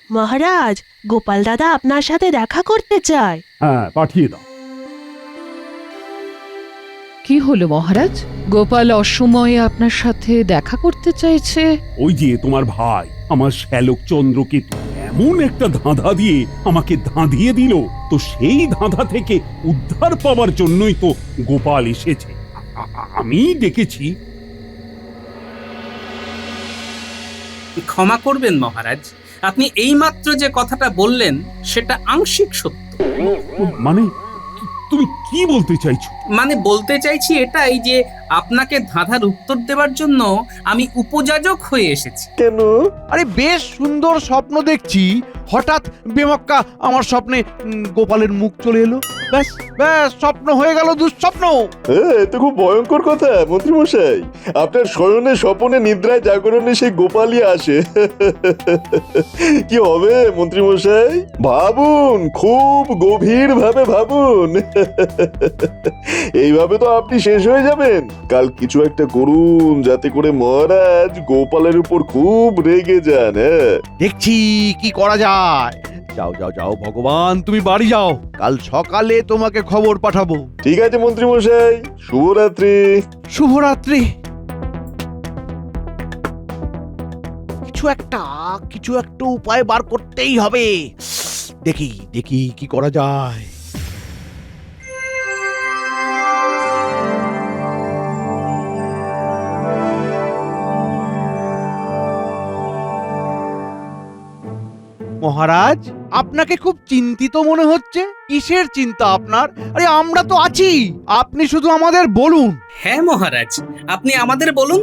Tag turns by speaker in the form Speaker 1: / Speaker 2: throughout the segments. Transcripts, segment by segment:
Speaker 1: মহারাজ, গোপাল দাদা আপনার সাথে দেখা করতে চায়।
Speaker 2: হ্যাঁ, পাঠিয়ে দাও।
Speaker 3: কি হলো মহারাজ? গোপাল অসময়ে আপনার সাথে দেখা করতে চাইছে?
Speaker 2: ওই যে তোমার ভাই, আমার শ্যালক চন্দ্রকেতু এমন একটা ধাঁধা দিয়ে আমাকে ধাঁধিয়ে দিল, তো সেই ধাঁধা থেকে উদ্ধার পাওয়ার জন্যই তো গোপাল এসেছে। আমি দেখেছি।
Speaker 4: ক্ষমা করবেন মহারাজ, আপনি এইমাত্র যে কথাটা বললেন সেটা আংশিক সত্য।
Speaker 2: মানে তুমি কি বলতে চাইছো?
Speaker 4: মানে বলতে চাইছি এটাই যে আপনাকে ধাঁধার উত্তর দেওয়ার জন্য আমি উপযাজক হয়ে এসেছি।
Speaker 5: কেন?
Speaker 6: আরে বেশ সুন্দর স্বপ্ন দেখছি, হঠাৎ বেমক্কা আমার স্বপ্নে গোপালের মুখ চলে এলো। ব্যাস ব্যাস, স্বপ্ন হয়ে গেল দুঃস্বপ্ন।
Speaker 5: এ তো খুব ভয়ঙ্কর কথা মন্ত্রী মশাই। আপনার শয়নে স্বপনে নিদ্রায় জাগরণে সেই গোপালই আসে। কি হবে মন্ত্রী মশাই? ভাবুন, খুব গভীর ভাবে ভাবুন। এইভাবে তো আপনি শেষ হয়ে যাবেন। কাল কিছু একটা করুন যাতে করে মহারাজ গোপালের উপর খুব রেগে যান।
Speaker 6: দেখছি কি করা যায়। যাও যাও যাও, ভগবান তুমি বাড়ি যাও, কাল সকালে তোমাকে খবর পাঠাবো।
Speaker 5: ঠিক আছে মন্ত্রী মশাই, শুভরাত্রি।
Speaker 6: শুভরাত্রি। কিছু একটা উপায় বার করতেই হবে। দেখি দেখি কি করা যায়। মহারাজ, আপনাকে খুব চিন্তিত মনে হচ্ছে। কিসের চিন্তা আপনার? আরে আমরা তো আছি, আপনি শুধু আমাদের বলুন।
Speaker 4: হ্যাঁ মহারাজ, আপনি আমাদের বলুন,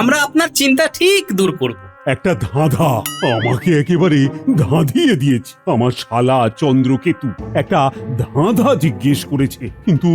Speaker 4: আমরা আপনার চিন্তা ঠিক দূর করব।
Speaker 2: একটা ধাঁধা আমাকে একেবারে ধাঁধিয়ে দিয়েছে। আমার শালা চন্দ্রকেতু একটা ধাঁধা জিজ্ঞেস করেছে, কিন্তু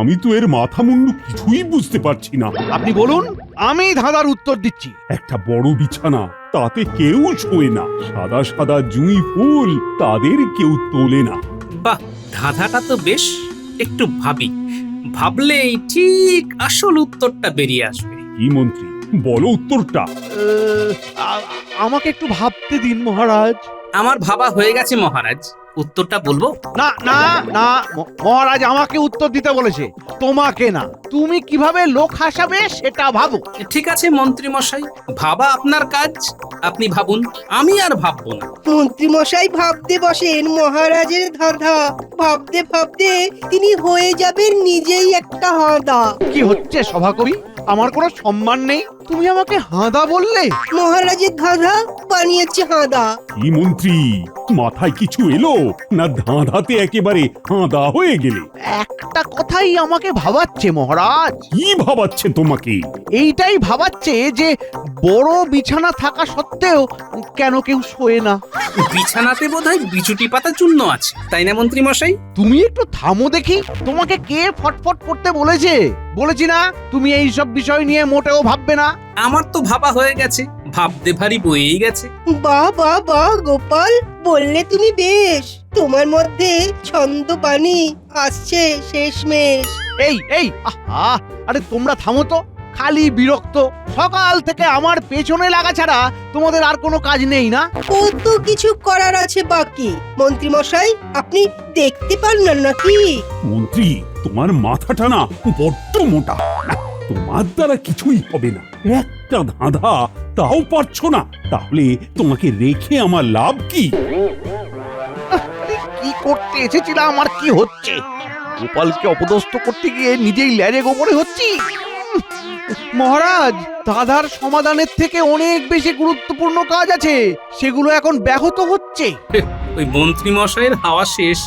Speaker 2: আমি তো এর মাথা মুন্ডু কিছুই বুঝতে পারছি না।
Speaker 6: আপনি বলুন, আমি ধাঁধার উত্তর দিচ্ছি।
Speaker 2: একটা বড় বিছানা, তাতে কেউ শোয় না। সাদা সাদা জুঁই ফুল, তাদের কেউ তোলে না।
Speaker 4: বাহ, ধাঁধাটা তো বেশ। একটু ভাবি, ভাবলেই ঠিক আসল উত্তরটা বেরিয়ে আসবে।
Speaker 2: কি মন্ত্রী, বলো উত্তরটা।
Speaker 6: আমাকে একটু ভাবতে দিন মহারাজ।
Speaker 4: আমার ভাবা হয়ে গেছে মহারাজ, উত্তরটা বলবো?
Speaker 6: না না না, মহারাজ আমাকে উত্তর দিতে বলেছে, তোমাকে না। তুমি কিভাবে লোক হাসাবে সেটা ভাবো।
Speaker 4: ঠিক আছে মন্ত্রী মশাই, ভাবা আপনার কাজ, আপনি ভাবুন, আমি আর ভাববো না।
Speaker 7: মন্ত্রী মশাই ভাবতে বসেন মহারাজের ধাঁধা। ভাবতে ভাবতে তিনি হয়ে যাবেন নিজেই একটা হাঁদা।
Speaker 6: কি হচ্ছে সভাকবি? আমার কোনো সম্মান নেই, তুমি আমাকে হাঁদা বললে?
Speaker 7: মহারাজের ধাঁধা বানিয়েছে হাঁদা।
Speaker 2: কি মন্ত্রী, মাথায় কিছু এলো না ধাঁধাতে একেবারে হাঁদা হয়ে গেলে?
Speaker 6: একটা কথাই আমাকে ভাবাচ্ছে মহারাজ।
Speaker 2: কি ভাবাচ্ছে তোমাকে?
Speaker 6: এইটাই ভাবাচ্ছে যে বড় বিছানা থাকা সত্ত্বেও কেন কেউ শোয় না।
Speaker 4: বিছানাতে বোধহয় বিচুটি পাতা চূর্ণ আছে, তাই না মন্ত্রী মশাই?
Speaker 6: তুমি একটু থামো দেখি, তোমাকে কে ফটফট করতে বলেছে? বলেছি না তুমি এই সব বিষয় নিয়ে মোটেও ভাববে না।
Speaker 4: আমার তো ভাবা হয়ে গেছে, ভাবতে ভারী বয়েই গেছে।
Speaker 7: বাহ বাহ বাহ গোপাল, বললে তুমি বেশ। তোমার মধ্যে ছন্দ বাণী আসছে শেষমেশ।
Speaker 6: এই এই আহা, আরে তোমরা থামো তো, খালি বিরক্ত। সকাল থেকে আমার পেছনে লাগা ছাড়া তোমাদের আর কোনো কাজ নেই না?
Speaker 7: কত কিছু করার আছে বাকি। মন্ত্রী মশাই, আপনি দেখতে পান না নাকি?
Speaker 2: মন্ত্রী, তোমার মাথাটা না বড্ড মোটা। না, তোমার দ্বারা কিছুই হবে না। একটা ধাঁধা তাও পারছো না, তাহলে তোমাকে রেখে আমার লাভ কি?
Speaker 6: কি করতে এসেছিলাম আর কি হচ্ছে? গোপালকে অপদস্থ করতে গিয়ে নিজেই ল্যাজে গোবরে হচ্ছি। মহারাজ, ধাঁধার সমাধানের থেকে অনেক বেশি গুরুত্বপূর্ণ কাজ আছে, সেগুলো এখন ব্যাহত হচ্ছে।
Speaker 4: ওই মন্ত্রী মশাইয়ের হাওয়া শেষ।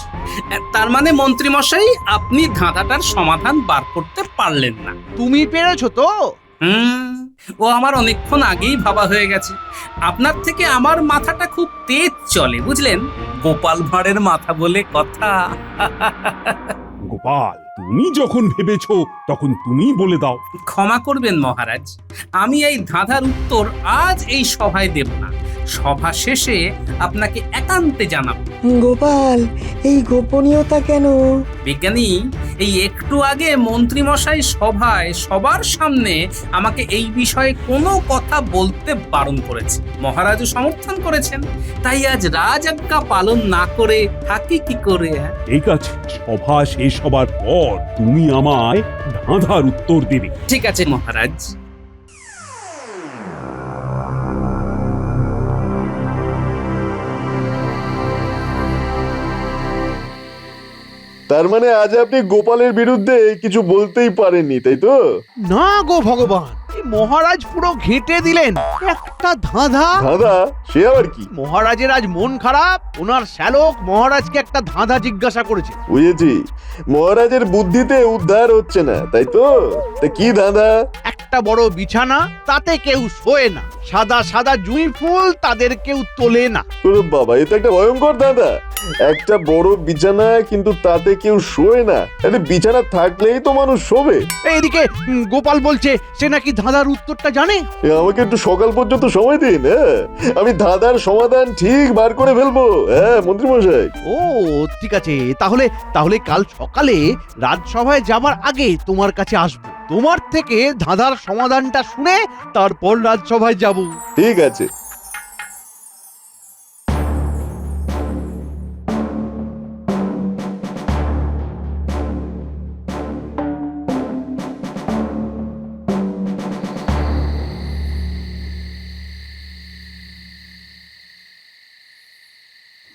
Speaker 4: তার মানে মন্ত্রী মশাই, আপনি ধাঁধাটার সমাধান বার করতে পারলেন না।
Speaker 6: তুমি পেরেছো তো?
Speaker 4: ও আমার অনেকক্ষণ আগেই ভাবা হয়ে গেছে। আপনার থেকে আমার মাথাটা খুব তেজ চলে, বুঝলেন? গোপাল ভাঁড়ের মাথা বলে কথা।
Speaker 2: গোপাল, তুমি যখন ভেবেছো তখন তুমি বলে দাও।
Speaker 4: ক্ষমা করবেন মহারাজ, আমি এই ধাঁধার উত্তর আজ এই সভায় দেব না। সভা শেষে আপনাকে একান্তে জানাবো।
Speaker 8: গোপাল, এই গোপনীয়তা কেন?
Speaker 4: বিজ্ঞানী, এই একটু আগে মন্ত্রীমশাই সভায় সবার সামনে আমাকে এই বিষয়ে কোনো কথা বলতে বারণ করেছে। মহারাজও সমর্থন করেছেন, তাই আজ রাজআজ্ঞা পালন না করে থাকি কি করে?
Speaker 2: ঠিক আছে, সভা শেষ হবার পর তুমি আমায় ধাঁধার উত্তর দেবে।
Speaker 4: ঠিক আছে মহারাজ।
Speaker 5: তার মানে আজ আপনি গোপালের বিরুদ্ধে কিছু বলতেই পারেননি, তাই তো?
Speaker 6: না গো ভগবান, এই মহারাজ পুরো ঘেঁটে দিলেন। একটা ধাঁধা!
Speaker 5: দাদা, সে আবার কি?
Speaker 6: মহারাজের আজ মন খারাপ, ওনার শ্যালক মহারাজকে একটা ধাঁধা জিজ্ঞাসা করেছে।
Speaker 5: বুঝেছি, মহারাজের বুদ্ধিতে উদ্ধার হচ্ছে না, তাই তো? তা কি দাদা?
Speaker 6: একটা বড় বিছানা, তাতে কেউ শোয় না। সাদা সাদা জুঁই ফুল, তাদের কেউ তোলে না।
Speaker 5: ওরে বাবা, এ তো একটা ভয়ঙ্কর দাদা। একটা বড় বিছানা, কিন্তু তাতে কেউ শোয় না। আরে বিছানা থাকলেই তো মানুষ শোবে।
Speaker 6: এইদিকে গোপাল বলছে সে নাকি ধাঁধার উত্তরটা জানে।
Speaker 5: আমাকে একটু সকাল পর্যন্ত সময় দিন, হ্যাঁ? আমি ধাঁধার সমাধান ঠিক বার করে ফেলবো, হ্যাঁ মন্ত্রী মশাই।
Speaker 6: ও ঠিক আছে, তাহলে তাহলে কাল সকালে রাজসভায় যাবার আগে তোমার কাছে আসবো। তোমার থেকে ধাঁধার সমাধানটা শুনে তারপর রাজসভায় যাব।
Speaker 5: ঠিক আছে।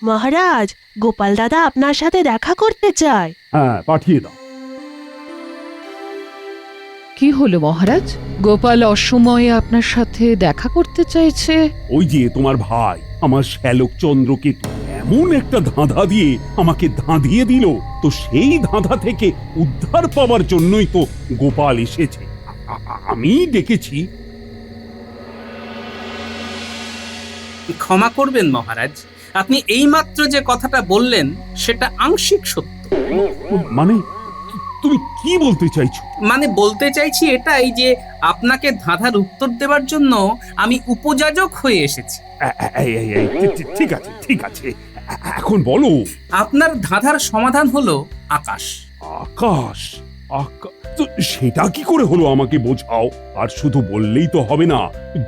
Speaker 1: মহারাজ, গোপাল দাদা আপনার সাথে দেখা করতে চায়।
Speaker 2: হ্যাঁ, পাঠিয়ে দাও।
Speaker 3: কি হলো মহারাজ? গোপাল অসময়ে আপনার সাথে দেখা করতে চাইছে?
Speaker 2: ওই যে তোমার ভাই, আমার শ্যালক চন্দ্রকেতু এমন একটা ধাঁধা দিয়ে আমাকে ধাঁধিয়ে দিল, তো সেই ধাঁধা থেকে উদ্ধার পাওয়ার জন্যই তো গোপাল এসেছে। আমি ডেকেছি।
Speaker 4: ক্ষমা করবেন মহারাজ, আপনি এইমাত্র যে কথাটা বললেন সেটা আংশিক সত্য।
Speaker 2: মানে তুমি কি বলতে চাইছো?
Speaker 4: মানে বলতে চাইছি এটাই যে আপনাকে ধাঁধার উত্তর দেওয়ার জন্য আমি উপযাজক হয়ে এসেছি।
Speaker 2: ঠিক আছে, ঠিক আছে, এখন বলো।
Speaker 4: আপনার ধাঁধার সমাধান হলো আকাশ।
Speaker 2: আকাশ? তো সেটা কি করে হলো আমাকে বোঝাও। আর শুধু বললেই তো হবে না,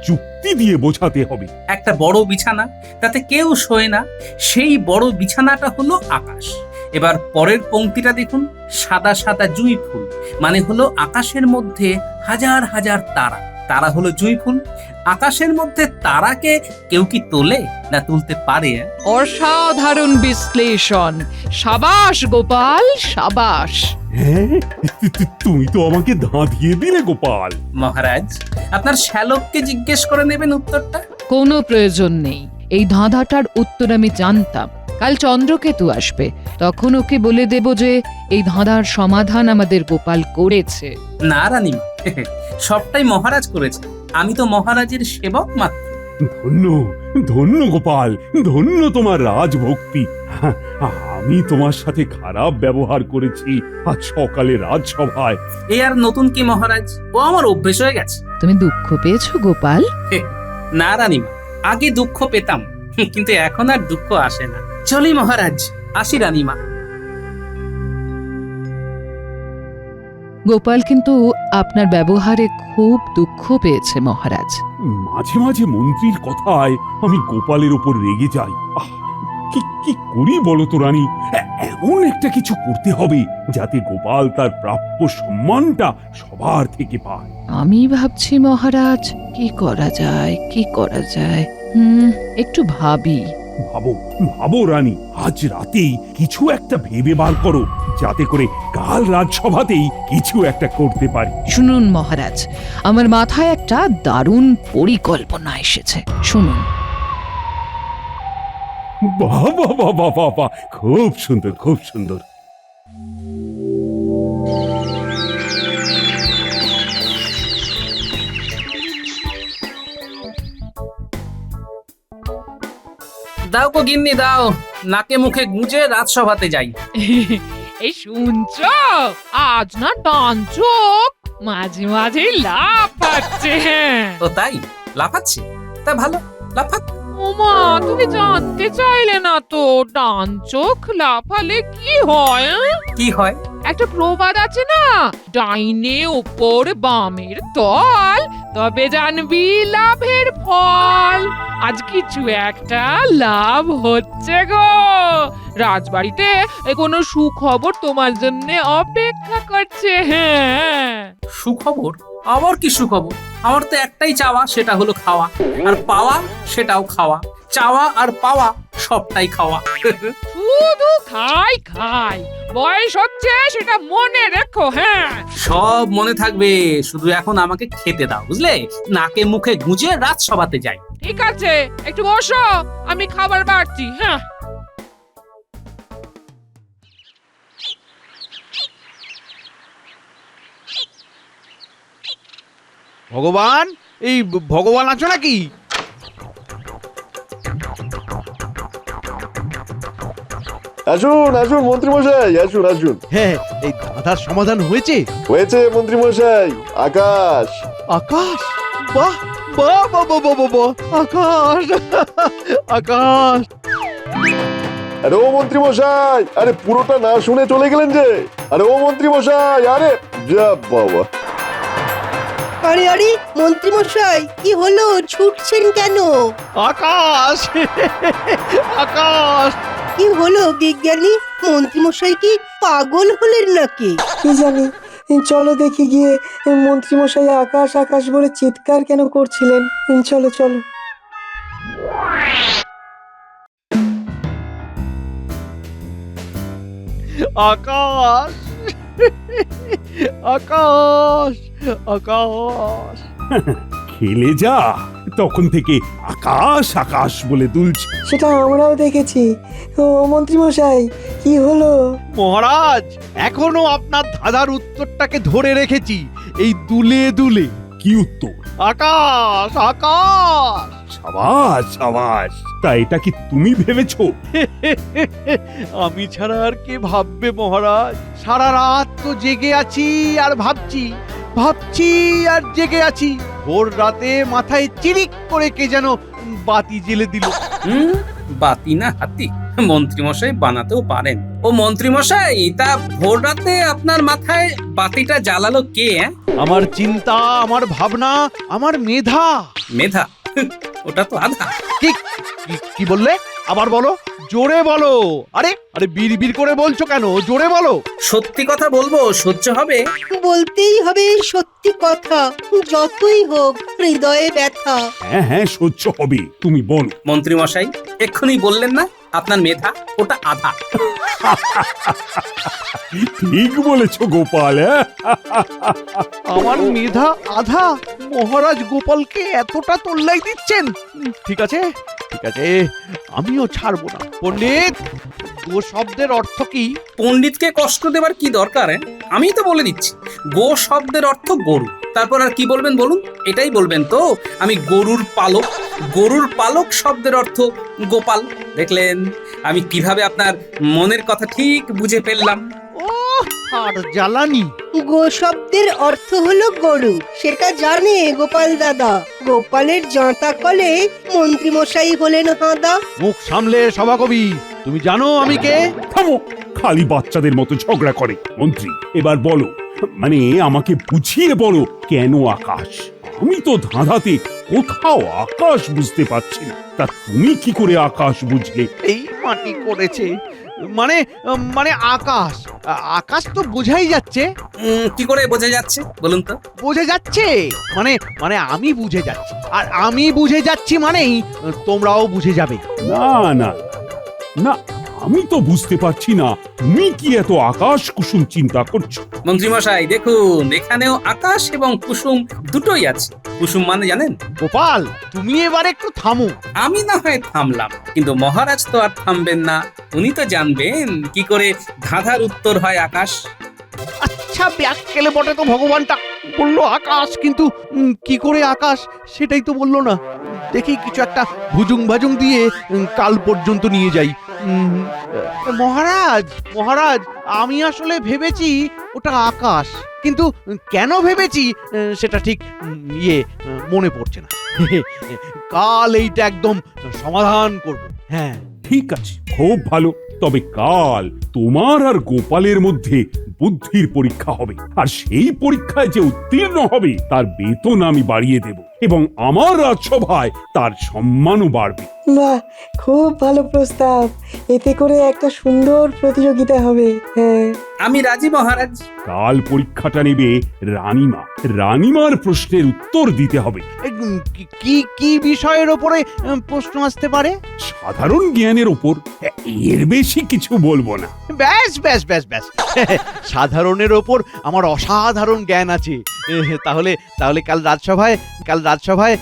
Speaker 2: যুক্তি দিয়ে বোঝাতে হবে।
Speaker 4: একটা বড় বিছানা, তাতে কেউ শোয় না, সেই বড় বিছানাটা হলো আকাশ। এবার পরের পংক্তিটা দেখুন, সাদা সাদা জুঁই ফুল, মানে হলো আকাশের মধ্যে হাজার হাজার তারা। তারা হলো জুঁই ফুল। আকাশের মধ্যে তারাকে কেউ কি তোলে না তুলতে পারে?
Speaker 3: অসাধারণ বিশ্লেষণ! সাবাস গোপাল, সাবাস!
Speaker 2: হ্যাঁ, তুমি তো আমাকে ধাঁধিয়ে দিলে গোপাল।
Speaker 4: মহারাজ, আপনার শ্যালককে জিজ্ঞেস করে নেবেন উত্তরটা।
Speaker 3: কোনো প্রয়োজন নেই, এই ধাঁধাটার উত্তর আমি জানতাম। কাল চন্দ্রকেতু আসবে, তখন ওকে বলে দেব যে এই ধাঁধার সমাধান আমাদের গোপাল করেছে।
Speaker 4: না রানীমা, সবটাই মহারাজ করেছে, আমি তো মহারাজের সেবক মাত্র।
Speaker 2: ধন্য, ধন্য গোপাল, ধন্য তোমার রাজভক্তি। আমি তোমার সাথে খারাপ ব্যবহার করেছি আজ সকালে রাজসভায়।
Speaker 4: এ আর নতুন কি মহারাজ, ও আমার অভ্যেস হয়ে গেছে।
Speaker 3: তুমি দুঃখ পেয়েছো গোপাল?
Speaker 4: না রানীমা, আগে দুঃখ পেতাম, কিন্তু এখন আর দুঃখ আসে না। চলি মহারাজ, আসি রানীমা।
Speaker 3: গোপাল কিন্তু আপনার ব্যবহারে খুব দুঃখ পেয়েছে মহারাজ।
Speaker 2: মাঝে মাঝে মন্ত্রীর কথায় আমি গোপালের ওপর রেগে যাই। কি করি বলো তো রানী? এমন একটা কিছু করতে হবে যাতে গোপাল তার প্রাপ্য সম্মানটা সবার থেকে পায়।
Speaker 3: আমি ভাবছি মহারাজ, কি করা যায়, কি করা যায়। একটু ভাবি।
Speaker 2: ভাবো ভাবো রানী, আজ রাতেই কিছু একটা ভেবে বার করো, যাতে করে কাল রাজসভাতেই কিছু একটা করতে পারি।
Speaker 3: শুনুন মহারাজ, আমার মাথায় একটা দারুণ পরিকল্পনা এসেছে, শুনুন।
Speaker 2: বাহ বাহ বাহ বাহ বাহ বাহ, খুব সুন্দর, খুব সুন্দর।
Speaker 4: দাও গো গিন্নি, দাও, নাকে মুখে গুঁজে রাজসভাতে যাই।
Speaker 9: এই শুনছো, আজ না ডান চোখ মাঝে মাঝে লাফাচ্ছে।
Speaker 4: ও তাই? লাফাচ্ছে? তা ভালো, লাফাক।
Speaker 9: ও ওমা, তুমি জানতে চাইলে না তো ডান চোখ লাফালে কি হয়?
Speaker 4: কি হয়?
Speaker 9: একটা প্রবাদ আছে না, ডাইনে ওপর বামের তল, তবে জানবি লাভের ফল। আজ কিছু একটা লাভ হচ্ছে গো। রাজবাড়িতে কোনো সুখবর তোমার জন্য অপেক্ষা করছে। হ্যাঁ,
Speaker 4: সুখবর? আবার কি সুখবর? আমার তো একটাই চাওয়া, সেটা হলো খাওয়া, আর পাওয়া সেটাও খাওয়া। চাওয়া আর পাওয়া সবটাই খাওয়া।
Speaker 9: শুধু খাই খাই, বয়স হচ্ছে সেটা মনে রেখো। হ্যাঁ,
Speaker 4: সব মনে থাকবে, শুধু এখন আমাকে খেতে দাও, বুঝলে? নাকে মুখে গুঁজে রাত সভাতে যাই।
Speaker 9: ঠিক আছে, একটু বসো, আমি খাবার বাড়ছি। হ্যাঁ,
Speaker 6: ভগবান, এই ভগবান আছো নাকি?
Speaker 5: আসুন আসুন মন্ত্রীমশাই, আসুন আসুন।
Speaker 6: হ্যাঁ, এই ধাঁধার সমাধান হয়েছে।
Speaker 5: হয়েছে মন্ত্রীমশাই। আকাশ।
Speaker 6: আকাশ? বাহ বাহ বাহ বাহ বাহ বাহ, বাহ! আকাশ আকাশ!
Speaker 5: আরে ও মন্ত্রীমশাই, আরে পুরোটা না শুনে চলে গেলেন যে। আরে ও মন্ত্রীমশাই, আরে যা বাবা।
Speaker 7: আরে আরে মন্ত্রীমশাই, কি হলো, ছুটছেন কেন?
Speaker 6: আকাশ আকাশ!
Speaker 7: কি হলো বিজ্ঞানী? মন্ত্রীমশাই কি পাগল হলেন নাকি?
Speaker 8: কি জানি, চলো দেখি গিয়ে মন্ত্রীমশাই আকাশ আকাশ বলে চিৎকার কেন করছিলেন। চলো চলো।
Speaker 6: আকাশ আকাশ আকাশ!
Speaker 2: খেলে যা, তখন থেকে আকাশ আকাশ বলে দুলছে।
Speaker 8: সেটা আমরাও দেখেছি। ও মন্ত্রীমশাই, কি হলো?
Speaker 6: মহারাজ, এখনো আপনার ধাঁধার উত্তরটাকে ধরে রেখেছি, এই দুলে দুলে।
Speaker 2: কি উত্তর?
Speaker 6: আকাশ আকাশ!
Speaker 2: সাবাস সাবাস। তা এটা কি তুমি ভেবেছো?
Speaker 6: আমি ছাড়া আর কে ভাববে মহারাজ? সারা রাত তো জেগে আছি আর ভাবছি, ভাবছি আর জেগে আছি। ভোর রাতে মাথায় চিরিক করে কে যেন বাতি জ্বেলে দিল।
Speaker 4: বাতি না হাতি, মন্ত্রীমশাই বানাতেও পারেন। ও মন্ত্রীমশাই, তা ভোর রাতে আপনার মাথায় বাতিটা জ্বালালো কে?
Speaker 6: আমার চিন্তা, আমার ভাবনা, আমার মেধা।
Speaker 4: মেধা? ওটা তো আধা।
Speaker 6: কি বললে? আবার বলো, জোরে বলো। আরে আরে বিড়বিড় করে বলছো কেন? জোরে বলো।
Speaker 4: সত্যি কথা বলবো, সহ্য হবে?
Speaker 7: বলতেই হবে সত্যি কথা, যতই হোক হৃদয়ে ব্যথা।
Speaker 2: হ্যাঁ হ্যাঁ, সহ্য হবে, তুমি বলো।
Speaker 4: মন্ত্রীমশাই, এক্ষুনি বললেন না আপনার মেধা ওটা আধা।
Speaker 2: ঠিক বলেছো গোপাল।
Speaker 6: আমার মেধা আধা? মহারাজ গোপালকে এতটা তোল্লাই দিচ্ছেন? ঠিক আছে ঠিক আছে, আমিও ছাড়বো না। পণ্ডিত, গো শব্দের অর্থ কি?
Speaker 4: পণ্ডিতকে কষ্ট দেবার কি দরকার? আমি তো বলে দিচ্ছি, গো শব্দের অর্থ গরু। তারপর আর কি বলবেন বলুন? এটাই বলবেন তো, আমি গরুর পালক। গরুর পালক শব্দের অর্থ গোপাল। দেখলেন আমি কিভাবে আপনার মনের কথা ঠিক বুঝে ফেললাম।
Speaker 6: ও, আর জ্বালানি।
Speaker 7: গো শব্দের অর্থ হলো গরু, সেটা জানে গোপাল দাদা। গোপালের জাঁতা কলে মন্ত্রীমশাই হলেন হাঁদা।
Speaker 6: মুখ সামলে সভাকবি, তুমি জানো আমি কে?
Speaker 2: থামো, খালি বাচ্চাদের মতো ঝগড়া করে। মন্ত্রী, এবার বলো, মানে আমাকে বুঝিয়ে বলো, কেন আকাশ? আমি তো ধাঁধাতে কোথাও আকাশ বুঝতে পারছি না। তা তুমি কি করে আকাশ বুঝলে?
Speaker 6: এই মাটি করেছে, মানে মানে আকাশ। আকাশ তো বোঝাই যাচ্ছে।
Speaker 4: কি করে বোঝা যাচ্ছে বলুন তো?
Speaker 6: বুঝে যাচ্ছে মানে মানে আমি বুঝে যাচ্ছি, আর আমি বুঝে যাচ্ছি মানেই তোমরাও বুঝে যাবে।
Speaker 2: না না না, আমি তো বুঝতে পারছি না তুমি কি এত আকাশ কুসুম চিন্তা করছো।
Speaker 4: মন্ত্রীমশাই দেখুন, এখানেও আকাশ এবং কুসুম দুটোই আছে। কুসুম মানে জানেন?
Speaker 6: গোপাল, তুমি এবার একটু থামো।
Speaker 4: আমি না হয় থামলাম, কিন্তু মহারাজ তো আর থামবেন না। উনি তো জানবেন কি করে ধাঁধার উত্তর হয় আকাশ।
Speaker 6: আচ্ছা, ব্যাককেলে বটে তো ভগবানটা। বললো আকাশ, কিন্তু কি করে আকাশ সেটাই তো বললো না। দেখি কিছু একটা ভুজুং ভাজুং দিয়ে কাল পর্যন্ত নিয়ে যাই। মহারাজ মহারাজ, আমি আসলে ভেবেছি ওটা আকাশ, কিন্তু কেন ভেবেছি সেটা ঠিক মনে পড়ছে না। কাল এইটা একদম সমাধান করব। হ্যাঁ,
Speaker 2: ঠিক আছে, খুব ভালো। তবে কাল তোমার আর গোপালের মধ্যে বুদ্ধির পরীক্ষা হবে, আর সেই পরীক্ষায় যে উত্তীর্ণ হবে তার বেতন আমি বাড়িয়ে দেব, এবং আমার রাজসভায় তার সম্মানও বাড়বে।
Speaker 8: বাহ, খুব ভালো প্রস্তাব। এতে করে একটা সুন্দর প্রতিযোগিতা হবে। হ্যাঁ,
Speaker 4: আমি রাজি মহারাজ।
Speaker 2: কাল পরীক্ষাটা নেবে রানীমা। রানীমার প্রশ্নের উত্তর দিতে হবে।
Speaker 6: এই, কি কি বিষয়ের ওপরে প্রশ্ন আসতে পারে?
Speaker 2: সাধারণ জ্ঞানের ওপর, এর বেশি কিছু বলবো না।
Speaker 6: ব্যাস ব্যাস ব্যাস ব্যাস সাধারণের ওপর আমার অসাধারণ জ্ঞান আছে। তাহলে তাহলে কাল রাজসভায়